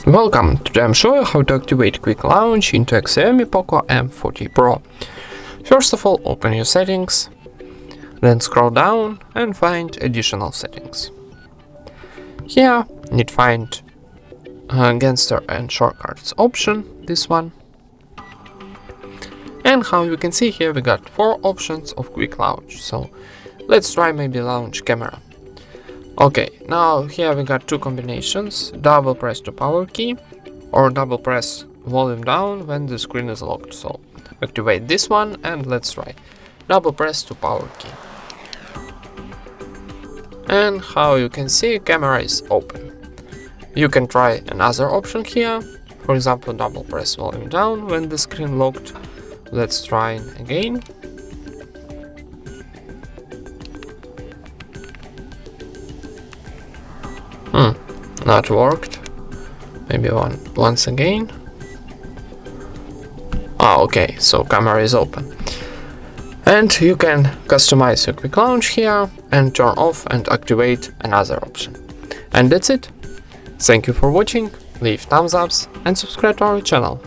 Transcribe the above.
Welcome, today I'm showing you how to activate Quick Launch into XIAOMI Poco M4 Pro. First of all, open your settings, then scroll down and find additional settings. Here, need find Gangster and Shortcuts option, this one. And how you can see here we got 4 options of Quick Launch, so let's try maybe launch camera. Okay, now here we got 2 combinations, double press to power key or double press volume down when the screen is locked. So activate this one and let's try double press to power key. And how you can see, camera is open. You can try another option here, for example double press volume down when the screen locked. Let's try again. Not worked. Maybe once again. Okay, so camera is open. And you can customize your Quick Launch here and turn off and activate another option. And that's it. Thank you for watching, leave thumbs ups and subscribe to our channel.